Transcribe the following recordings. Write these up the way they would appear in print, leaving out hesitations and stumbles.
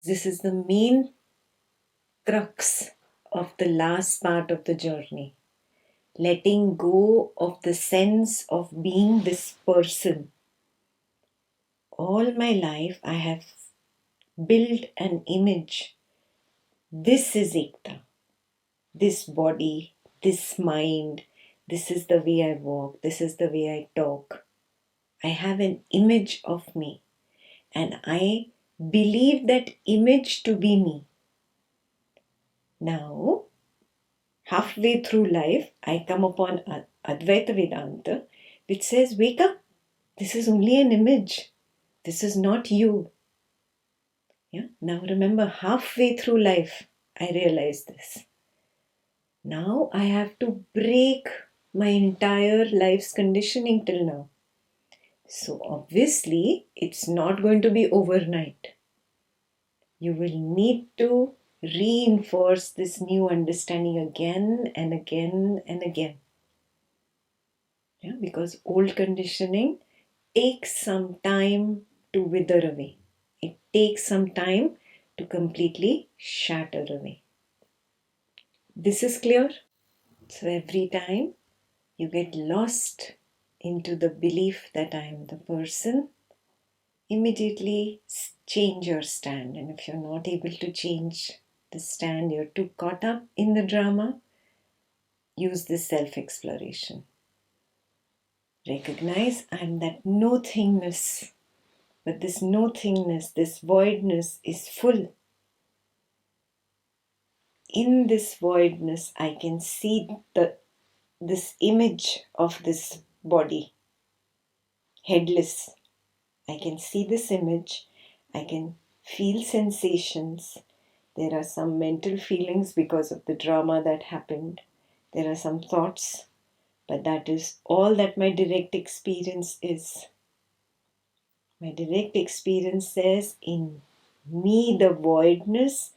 This is the main crux of the last part of the journey. Letting go of the sense of being this person. All my life I have built an image. This is Ekta. This body, this mind, this is the way I walk, this is the way I talk. I have an image of me and I believe that image to be me. Now, halfway through life, I come upon Advaita Vedanta, which says, wake up, this is only an image. This is not you. Yeah? Now remember, halfway through life, I realized this. Now I have to break my entire life's conditioning till now. So obviously, it's not going to be overnight. You will need to reinforce this new understanding again and again and again. Yeah, because old conditioning takes some time to wither away. It takes some time to completely shatter away. This is clear? So every time you get lost into the belief that I am the person, immediately change your stand. And if you're not able to change the stand, you're too caught up in the drama, use this self-exploration. Recognize I'm that nothingness, but this nothingness, this voidness is full. In this voidness, I can see this image of this body, headless. I can see this image. I can feel sensations. There are some mental feelings because of the drama that happened. There are some thoughts, but that is all that my direct experience is. My direct experience says in me the voidness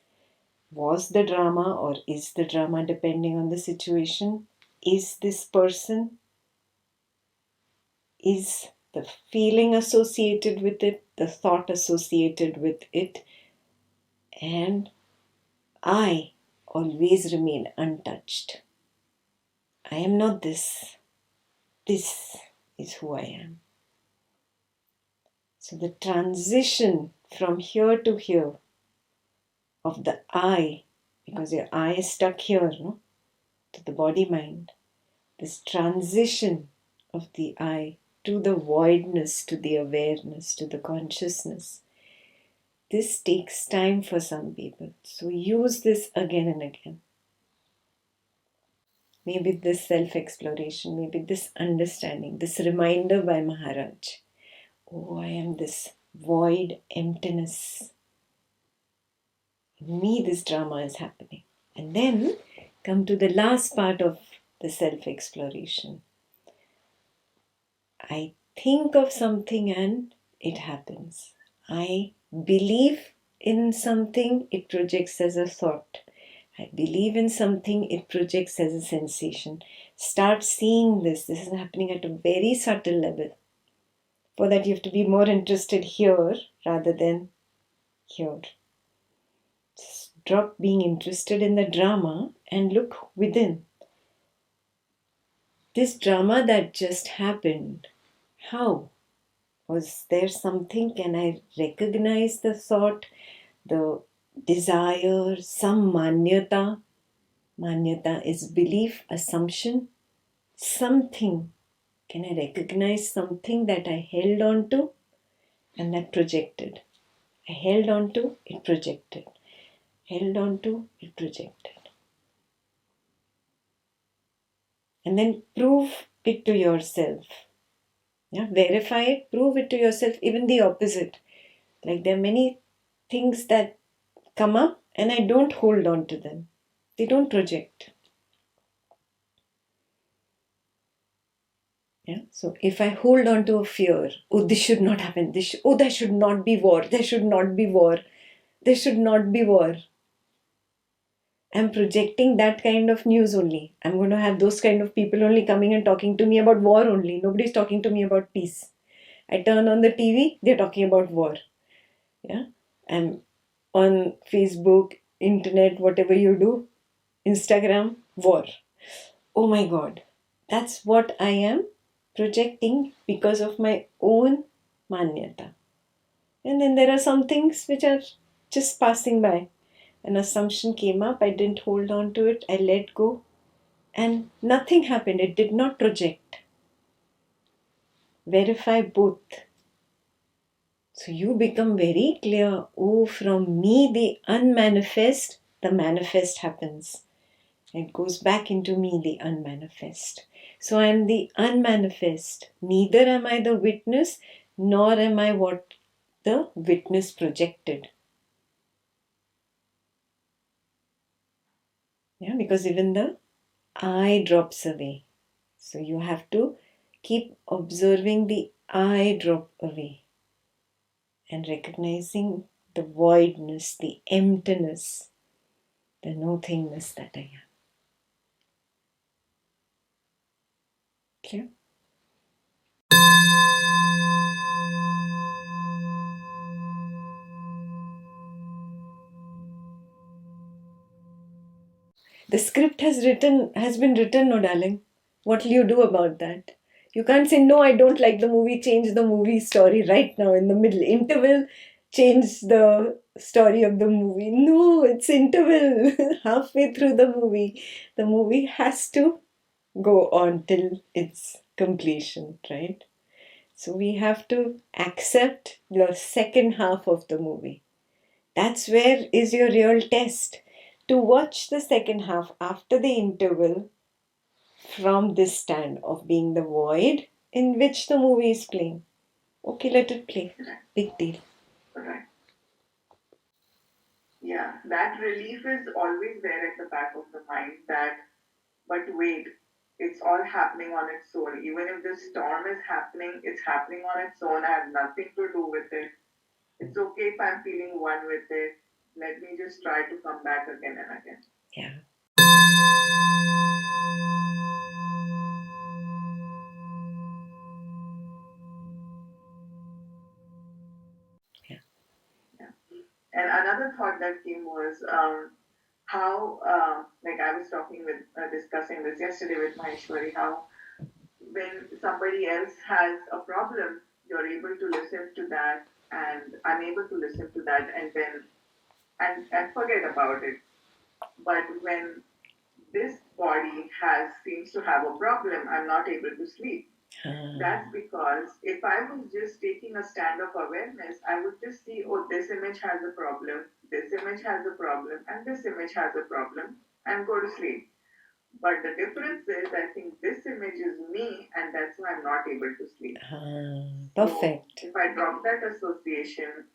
was the drama or is the drama depending on the situation. Is this person? Is the feeling associated with it, the thought associated with it, and I always remain untouched. I am not this. This is who I am. So the transition from here to here of the I, because your I is stuck here, no? To the body-mind. This transition of the I to the voidness, to the awareness, to the consciousness. This takes time for some people. So use this again and again. Maybe this self-exploration, maybe this understanding, this reminder by Maharaj. Oh, I am this void emptiness. In me, this drama is happening. And then come to the last part of the self-exploration. I think of something and it happens. I believe in something, it projects as a thought. I believe in something, it projects as a sensation. Start seeing this. This is happening at a very subtle level. For that, you have to be more interested here rather than here. Just drop being interested in the drama and look within. This drama that just happened, how? Was there something? Can I recognize the thought, the desire, some manyata? Manyata is belief, assumption. Something. Can I recognize something that I held on to and that projected? I held on to, it projected. Held on to, it projected. And then prove it to yourself. Yeah, verify it, prove it to yourself, even the opposite. Like there are many things that come up and I don't hold on to them. They don't project. Yeah. So if I hold on to a fear, oh, this should not happen. There should not be war. There should not be war. There should not be war. I'm projecting that kind of news only. I'm going to have those kind of people only coming and talking to me about war only. Nobody's talking to me about peace. I turn on the TV, they're talking about war. Yeah. And on Facebook, internet, whatever you do, Instagram, war. Oh my God, that's what I am projecting because of my own manyata. And then there are some things which are just passing by. An assumption came up, I didn't hold on to it, I let go, and nothing happened. It did not project. Verify both. So you become very clear, oh, from me, the unmanifest, the manifest happens. It goes back into me, the unmanifest. So I am the unmanifest. Neither am I the witness, nor am I what the witness projected. Yeah, because even the I drops away. So you have to keep observing the I drop away and recognizing the voidness, the emptiness, the nothingness that I am. Clear? The script has been written, no darling. What will you do about that? You can't say, no, I don't like the movie, change the movie story right now in the middle. Interval, change the story of the movie. No, it's interval. Halfway through the movie has to go on till its completion, right? So we have to accept the second half of the movie. That's where is your real test. To watch the second half after the interval from this stand of being the void in which the movie is playing. Okay, let it play. Big deal. Right. Yeah, that relief is always there at the back of the mind that, but wait, it's all happening on its own. Even if the storm is happening, it's happening on its own. I have nothing to do with it. It's okay if I'm feeling one with it. Let me just try to come back again and again. Yeah. Yeah. Yeah. And another thought that came was how, like I was discussing this yesterday with Maheshwari, how when somebody else has a problem, you're able to listen to that, and I'm able to listen to that, and then and forget about it. But when this body has seems to have a problem, I'm not able to sleep. That's because if I was just taking a stand of awareness, I would just see, oh, this image has a problem, this image has a problem, and this image has a problem, and go to sleep. But the difference is, I think this image is me, and that's why I'm not able to sleep. Perfect. So if I drop that association,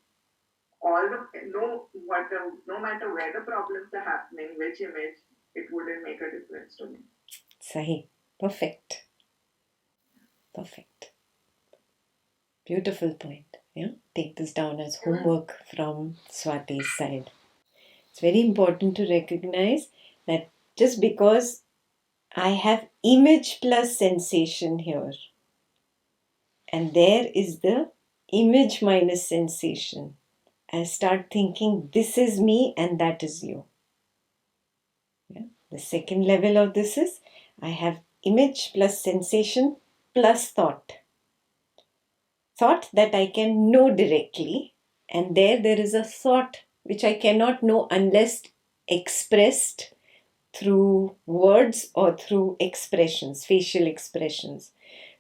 all the no matter where the problems are happening, which image, it wouldn't make a difference to me. Sahi. Perfect. Perfect. Beautiful point. Yeah. Take this down as homework from Swati's side. It's very important to recognize that just because I have image plus sensation here, and there is the image minus sensation. I start thinking this is me and that is you. Yeah? The second level of this is I have image plus sensation plus thought. Thought that I can know directly, and there is a thought which I cannot know unless expressed through words or through expressions, facial expressions.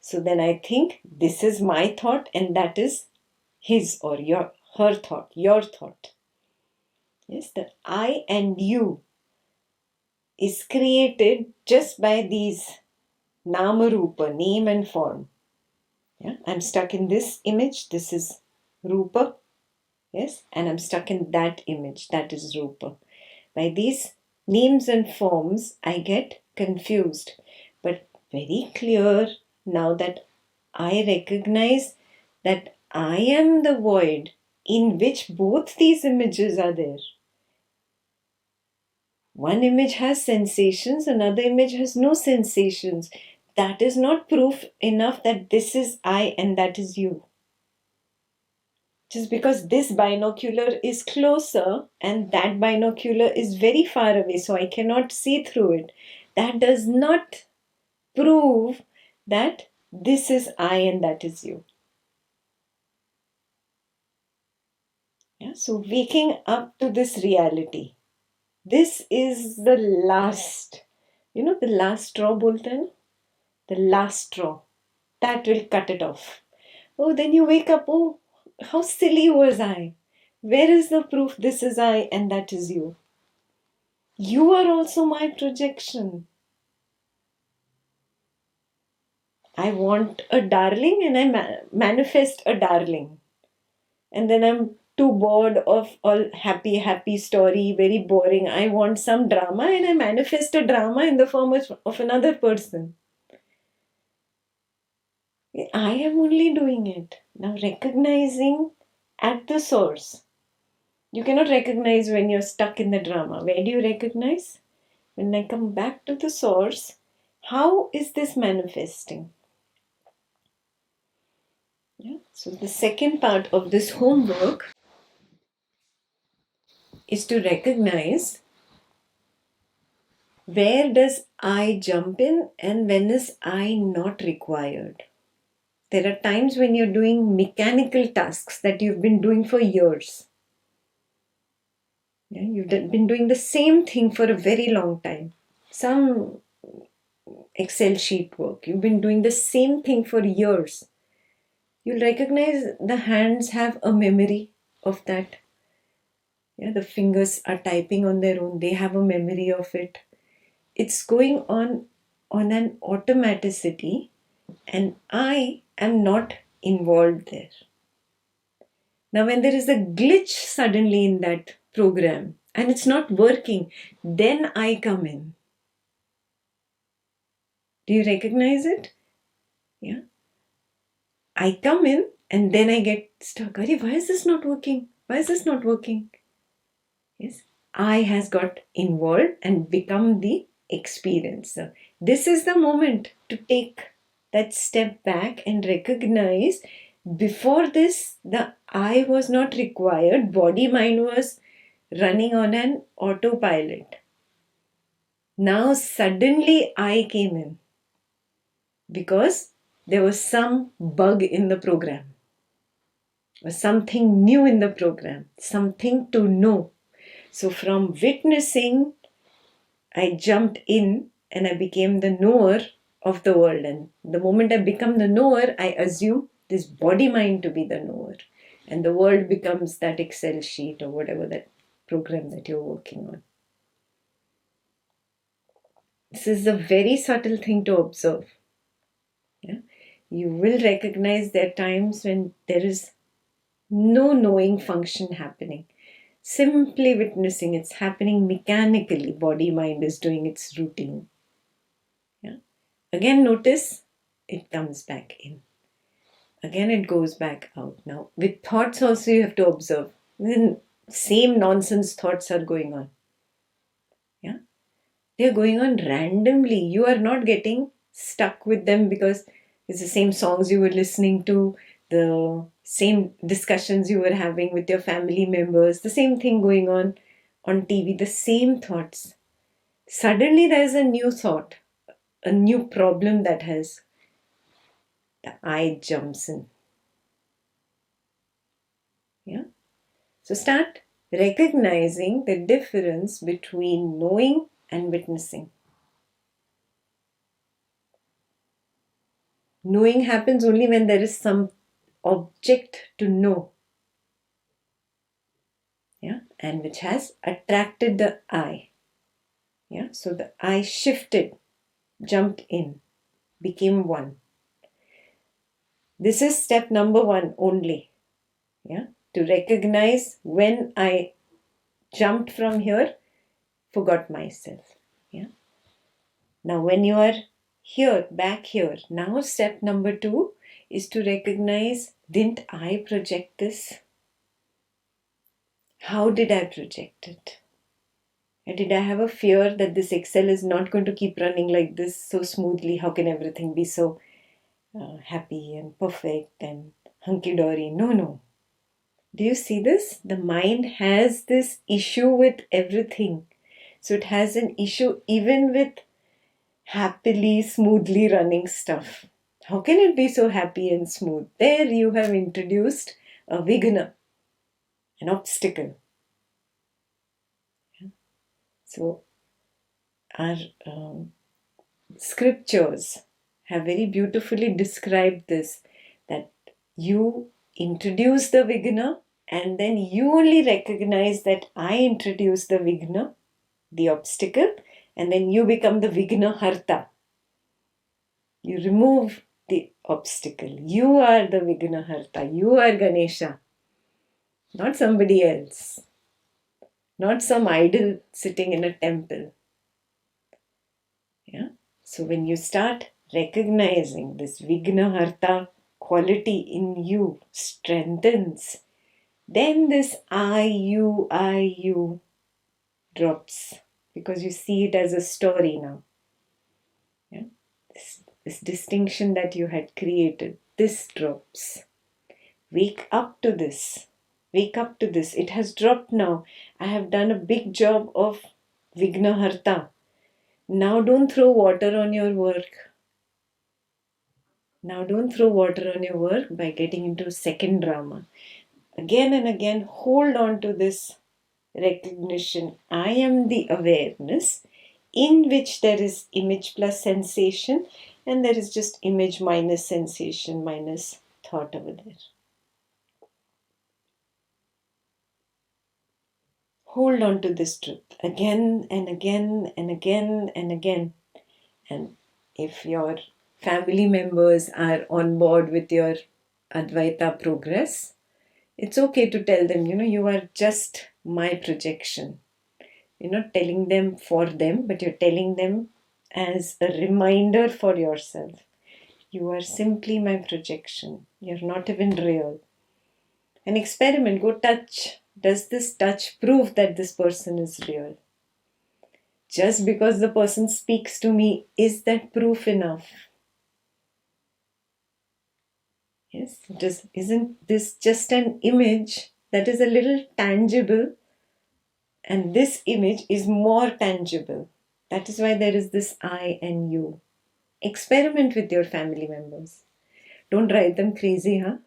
So then I think this is my thought and that is his or her thought, your thought. Yes, the I and you is created just by these nama rupa, name and form. Yeah, I'm stuck in this image, this is rupa, yes, and I'm stuck in that image, that is rupa. By these names and forms, I get confused. But very clear now that I recognize that I am the void in which both these images are there. One image has sensations, another image has no sensations. That is not proof enough that this is I and that is you. Just because this binocular is closer and that binocular is very far away, so I cannot see through it, that does not prove that this is I and that is you. Yeah? So waking up to this reality. This is the last, the last straw bolte hain? The last straw. That will cut it off. Oh, then you wake up, oh, how silly was I? Where is the proof this is I and that is you? You are also my projection. I want a darling and I manifest a darling. And then I'm too bored of all happy, happy story, very boring. I want some drama and I manifest a drama in the form of another person. I am only doing it. Now recognizing at the source. You cannot recognize when you're stuck in the drama. Where do you recognize? When I come back to the source, how is this manifesting? Yeah. So the second part of this homework is to recognize where does I jump in and when is I not required. There are times when you're doing mechanical tasks that you've been doing for years. Yeah, you've been doing the same thing for a very long time. Some Excel sheet work. You've been doing the same thing for years. You'll recognize the hands have a memory of that. Yeah, the fingers are typing on their own. They have a memory of it. It's going on an automaticity, and I am not involved there. Now, when there is a glitch suddenly in that program and it's not working, then I come in. Do you recognize it? Yeah. I come in and then I get stuck. Why is this not working? Why is this not working? Yes. I has got involved and become the experiencer. This is the moment to take that step back and recognize before this, the I was not required. Body mind was running on an autopilot. Now suddenly I came in because there was some bug in the program, or something new in the program, something to know. So from witnessing, I jumped in and I became the knower of the world. And the moment I become the knower, I assume this body mind to be the knower. And the world becomes that Excel sheet or whatever that program that you're working on. This is a very subtle thing to observe. Yeah? You will recognize there are times when there is no knowing function happening. Simply witnessing, it's happening mechanically. Body mind is doing its routine. Yeah? Again, notice it comes back in. Again, it goes back out. Now, with thoughts also you have to observe. Then same nonsense thoughts are going on. Yeah? They're going on randomly. You are not getting stuck with them because it's the same songs you were listening to, the same discussions you were having with your family members, the same thing going on TV, the same thoughts. Suddenly there is a new thought, a new problem that has the I jumps in. Yeah. So start recognizing the difference between knowing and witnessing. Knowing happens only when there is some object to know. Yeah, and which has attracted the eye. Yeah, so the eye shifted, jumped in, became one. This is step number 1 only. Yeah, to recognize when I jumped from here, forgot myself. Yeah. Now when you are here, back here, now step number 2 is to recognize, didn't I project this? How did I project it? And did I have a fear that this Excel is not going to keep running like this so smoothly? How can everything be so happy and perfect and hunky-dory? No. Do you see this? The mind has this issue with everything. So it has an issue even with happily, smoothly running stuff. How can it be so happy and smooth? There you have introduced a Vigna, an obstacle. So our scriptures have very beautifully described this, that you introduce the Vigna and then you only recognize that I introduce the Vigna, the obstacle, and then you become the Vigna Harta. You remove the obstacle. You are the Vigna Harta. You are Ganesha, not somebody else, not some idol sitting in a temple. Yeah. So when you start recognizing this Vigna Harta quality in you strengthens, then this I, you drops, because you see it as a story now. Yeah? This distinction that you had created, this drops. Wake up to this. Wake up to this. It has dropped now. I have done a big job of Vigna Harta. Now don't throw water on your work. Now don't throw water on your work by getting into second drama. Again and again, hold on to this recognition. I am the awareness in which there is image plus sensation, and there is just image minus sensation minus thought over there. Hold on to this truth again and again and again and again. And if your family members are on board with your Advaita progress, it's okay to tell them, you are just my projection. You're not telling them for them, but you're telling them as a reminder for yourself. You are simply my projection. You're not even real. An experiment, go touch. Does this touch prove that this person is real? Just because the person speaks to me, is that proof enough? Yes, isn't this just an image that is a little tangible, and this image is more tangible? That is why there is this I and you. Experiment with your family members. Don't drive them crazy, huh?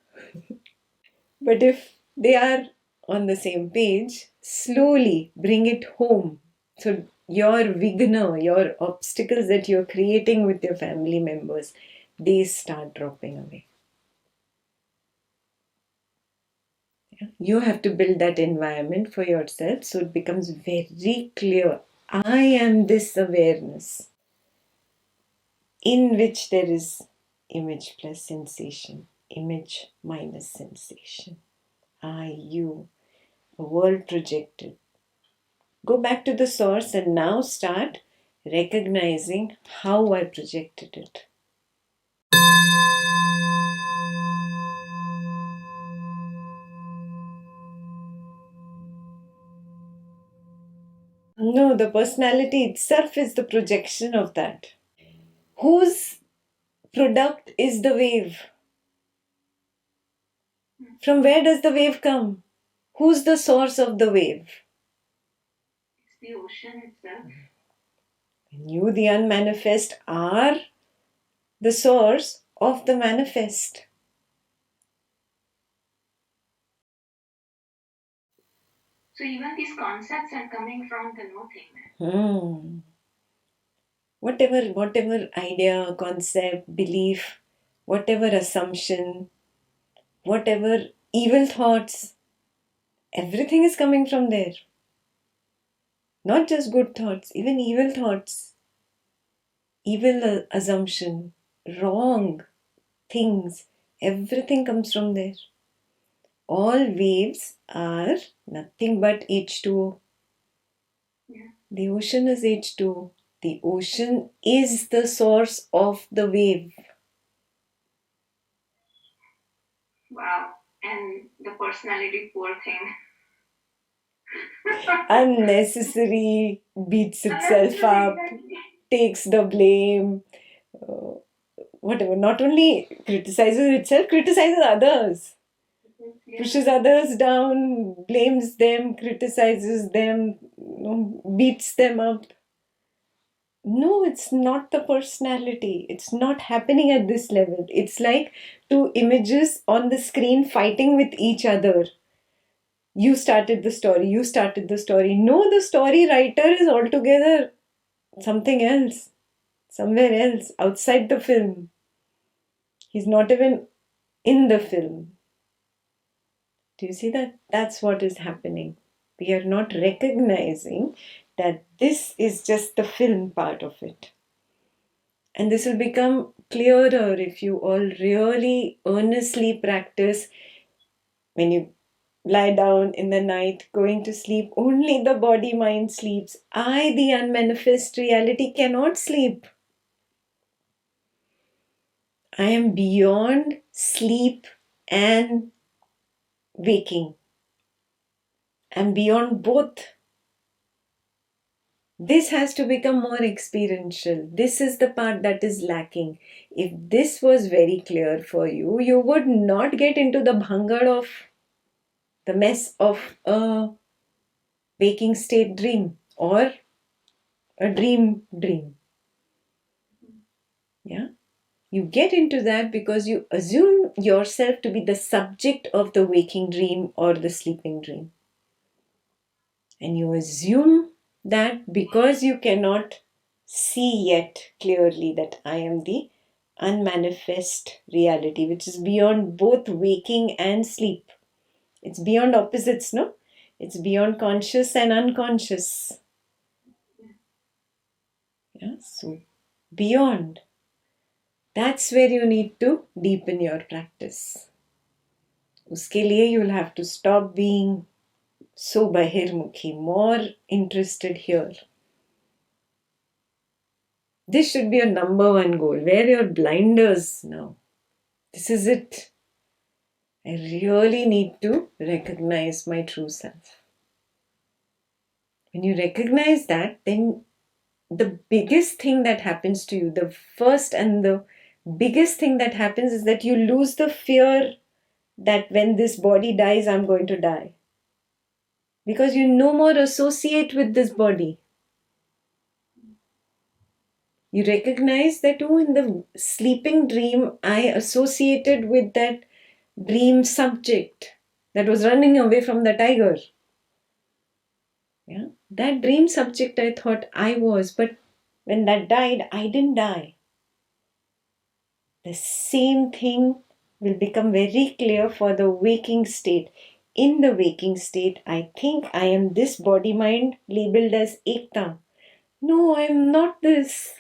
But if they are on the same page, slowly bring it home. So your vigna, your obstacles that you're creating with your family members, they start dropping away. You have to build that environment for yourself so it becomes very clear. I am this awareness in which there is image plus sensation, image minus sensation. I, you, a world projected. Go back to the source and now start recognizing how I projected it. No, the personality itself is the projection of that. Whose product is the wave? From where does the wave come? Who's the source of the wave? It's the ocean itself. And you, the unmanifest, are the source of the manifest. So even these concepts are coming from the nothing. Whatever idea, concept, belief, whatever assumption, whatever evil thoughts, everything is coming from there. Not just good thoughts, even evil thoughts, evil assumption, wrong things, everything comes from there. All waves are nothing but H2O. Yeah. The ocean is H2O. The ocean is the source of the wave. Wow. And the personality, poor thing. Unnecessary, beats itself up, takes the blame, whatever. Not only criticizes itself, criticizes others. pushes others down, blames them, criticizes them, beats them up. No, it's not the personality. It's not happening at this level. It's like two images on the screen fighting with each other. You started the story, you started the story. No, the story writer is altogether something else, somewhere else, outside the film. He's not even in the film. Do you see that? That's what is happening. We are not recognizing that this is just the film part of it. And this will become clearer if you all really earnestly practice when you lie down in the night, going to sleep. Only the body mind sleeps. I, the unmanifest reality, cannot sleep. I am beyond sleep and waking. I'm beyond both. This has to become more experiential. This is the part that is lacking. If this was very clear for you, you would not get into the bhangar of the mess of a waking state dream or a dream. Yeah? You get into that because you assume yourself to be the subject of the waking dream or the sleeping dream. And you assume that because you cannot see yet clearly that I am the unmanifest reality, which is beyond both waking and sleep. It's beyond opposites, no? It's beyond conscious and unconscious. Yeah, so beyond. That's where you need to deepen your practice. Uske liye you'll have to stop being so bahirmukhi, more interested here. This should be your number one goal. Wear your blinders now. This is it. I really need to recognize my true self. When you recognize that, then the biggest thing that happens to you, the first and the biggest thing that happens is that you lose the fear that when this body dies, I'm going to die. Because you no more associate with this body. You recognize that, oh, in the sleeping dream, I associated with that dream subject that was running away from the tiger. Yeah, that dream subject I thought I was, but when that died, I didn't die. The same thing will become very clear for the waking state. In the waking state, I think I am this body mind labeled as Ekta. No, I am not this.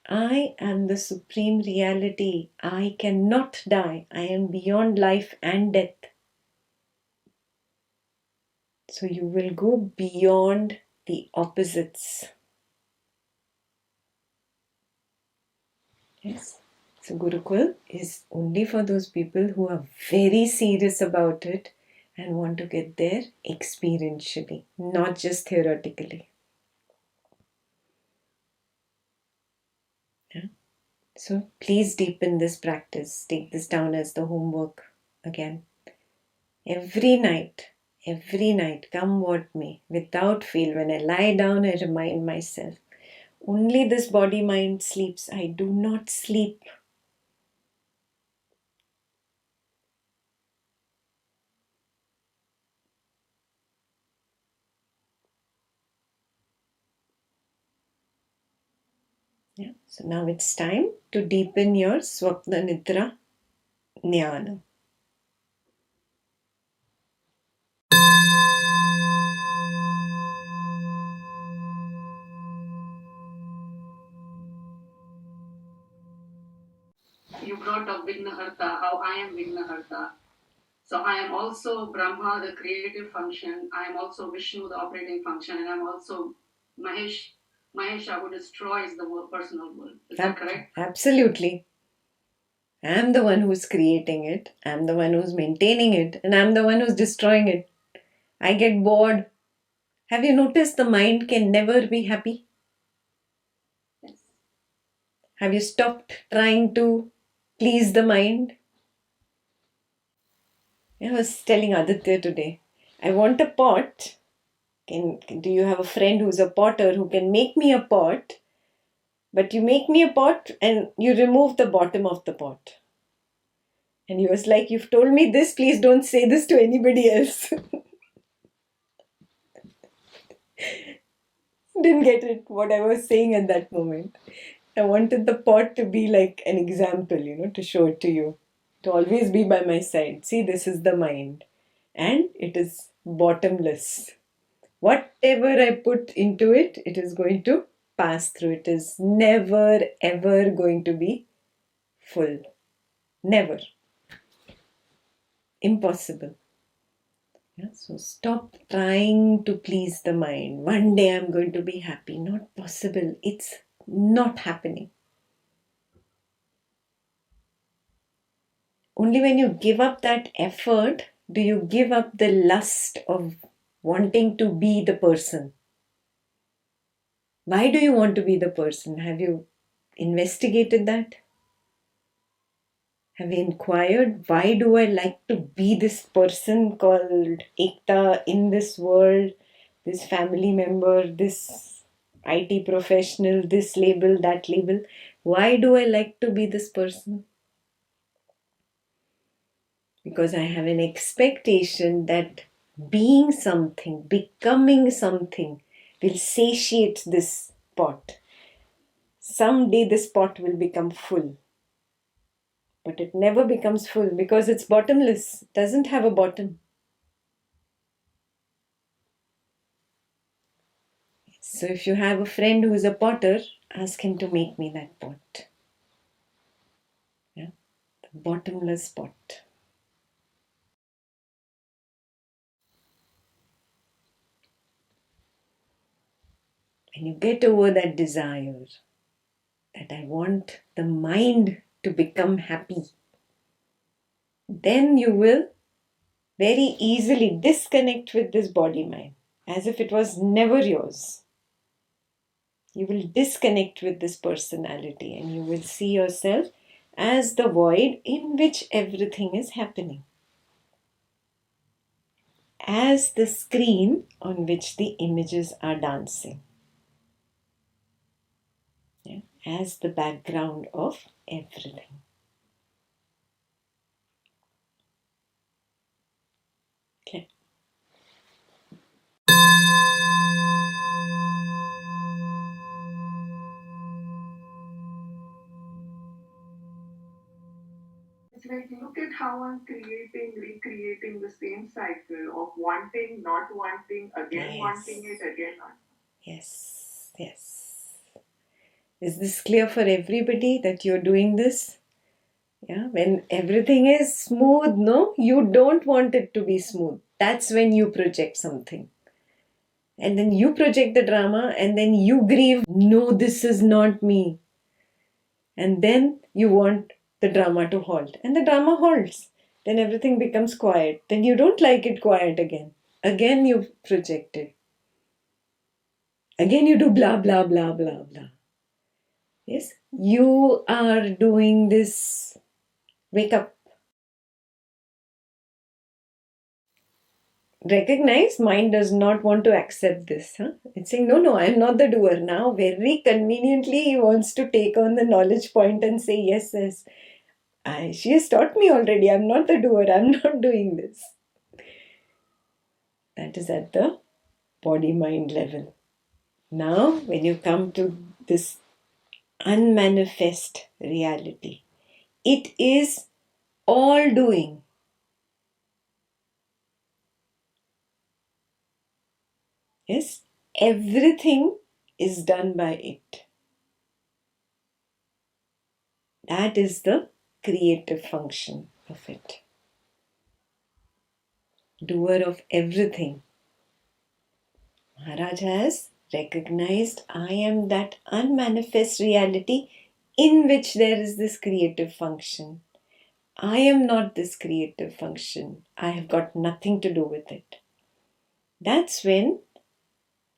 I am the supreme reality. I cannot die. I am beyond life and death. So you will go beyond the opposites. Yes. So Gurukul is only for those people who are very serious about it and want to get there experientially, not just theoretically. Yeah. So please deepen this practice. Take this down as the homework again. Every night, come what may, without fail, when I lie down, I remind myself, only this body mind sleeps. I do not sleep. Yeah. So now it's time to deepen your Swapna Nidra Jnana. You brought up Vignaharta, how I am Vignaharta. So I am also Brahma, the creative function. I am also Vishnu, the operating function, and I'm also Mahesha, who destroys the personal world. Is that correct? Absolutely. I'm the one who's creating it, I'm the one who's maintaining it, and I'm the one who's destroying it. I get bored. Have you noticed the mind can never be happy? Yes. Have you stopped trying to please the mind? I was telling Aditya today, I want a pot. Do you have a friend who's a potter who can make me a pot? But you make me a pot and you remove the bottom of the pot. And he was like, you've told me this, please don't say this to anybody else. Didn't get it, what I was saying at that moment. I wanted the pot to be like an example, to show it to you. To always be by my side. See, this is the mind. And it is bottomless. Whatever I put into it, it is going to pass through. It is never ever going to be full. Never. Impossible. Yeah, so stop trying to please the mind. One day I'm going to be happy. Not possible. It's not happening. Only when you give up that effort do you give up the lust of wanting to be the person. Why do you want to be the person? Have you investigated that? Have you inquired, why do I like to be this person called Ekta in this world, this family member, this IT professional, this label, that label? Why do I like to be this person? Because I have an expectation that being something, becoming something will satiate this pot. Someday this pot will become full. But it never becomes full because it's bottomless. It doesn't have a bottom. So if you have a friend who is a potter, ask him to make me that pot. Yeah? The bottomless pot. When you get over that desire, that I want the mind to become happy, then you will very easily disconnect with this body mind as if it was never yours. You will disconnect with this personality and you will see yourself as the void in which everything is happening, as the screen on which the images are dancing, yeah? As the background of everything. Okay. It's like, look at how I'm creating, recreating the same cycle of wanting, not wanting, again wanting it, again not. Yes. Is this clear for everybody that you're doing this? Yeah, when everything is smooth, no, you don't want it to be smooth. That's when you project something. And then you project the drama and then you grieve, no, this is not me. And then you want the drama to halt. And the drama halts. Then everything becomes quiet. Then you don't like it quiet again. Again you project it. Again you do blah, blah, blah, blah, blah. Yes, you are doing this. Wake up. Recognize mind does not want to accept this. It's saying, no, I am not the doer. Now, very conveniently, he wants to take on the knowledge point and say, yes, she has taught me already. I'm not the doer. I'm not doing this. That is at the body-mind level. Now, when you come to this unmanifest reality, it is all doing. Yes, everything is done by it. That is the creative function of it. Doer of everything. Maharaj has recognized I am that unmanifest reality in which there is this creative function. I am not this creative function. I have got nothing to do with it. That's when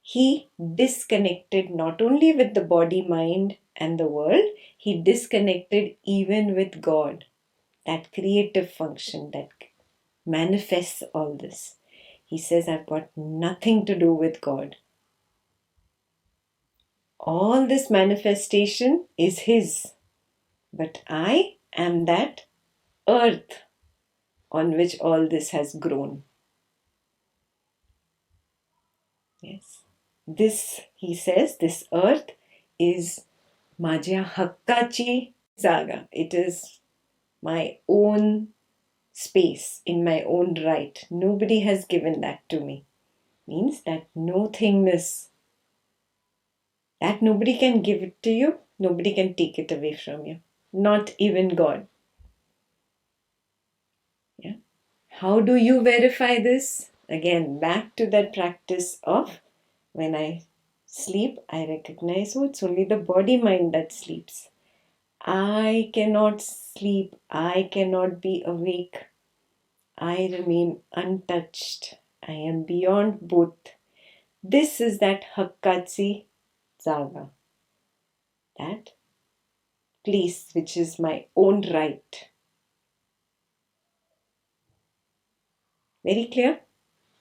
he disconnected not only with the body, mind, and the world, he disconnected even with God, that creative function, that manifests all this. He says, I've got nothing to do with God. All this manifestation is His. But I am that earth on which all this has grown. Yes. This, he says, this earth is Majya Hakkachi Zaga. It is my own space in my own right. Nobody has given that to me. Means that no thingness. That nobody can give it to you. Nobody can take it away from you. Not even God. Yeah. How do you verify this? Again, back to that practice of when I sleep, I recognize, oh, it's only the body mind that sleeps. I cannot sleep. I cannot be awake. I remain untouched. I am beyond both. This is that Hakkatsi Zaga. That place which is my own right. Very clear?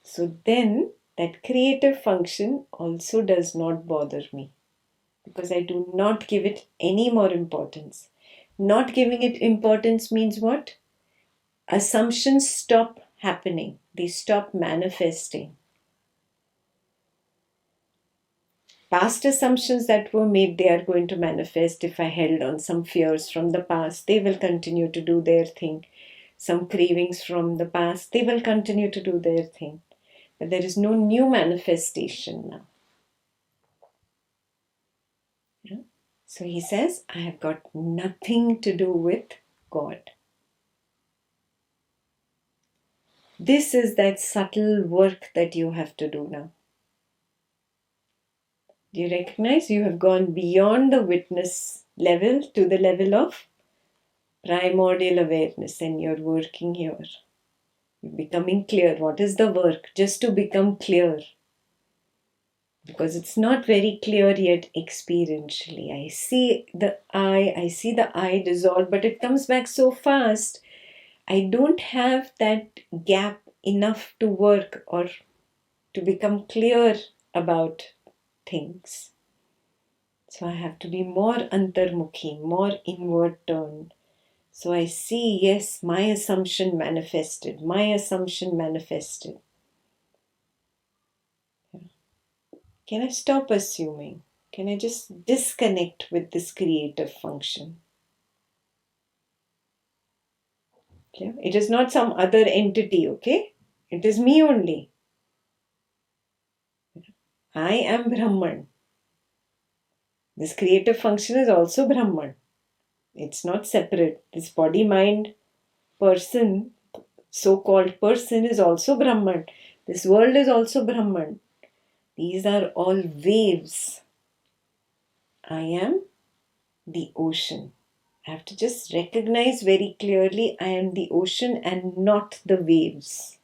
So then that creative function also does not bother me because I do not give it any more importance. Not giving it importance means what? Assumptions stop happening. They stop manifesting. Past assumptions that were made, they are going to manifest. If I held on some fears from the past, they will continue to do their thing. Some cravings from the past, they will continue to do their thing. But there is no new manifestation now. Yeah? So he says, I have got nothing to do with God. This is that subtle work that you have to do now. Do you recognize you have gone beyond the witness level to the level of primordial awareness and you're working here? You're becoming clear. What is the work? Just to become clear. Because it's not very clear yet experientially. I see the I dissolve, but it comes back so fast. I don't have that gap enough to work or to become clear about things. So I have to be more antarmukhi, more inward turned. So I see, yes, my assumption manifested. Can I stop assuming? Can I just disconnect with this creative function? Okay? It is not some other entity, okay? It is me only. I am Brahman. This creative function is also Brahman. It's not separate. This body, mind, person, so-called person is also Brahman. This world is also Brahman. These are all waves. I am the ocean. I have to just recognize very clearly I am the ocean and not the waves.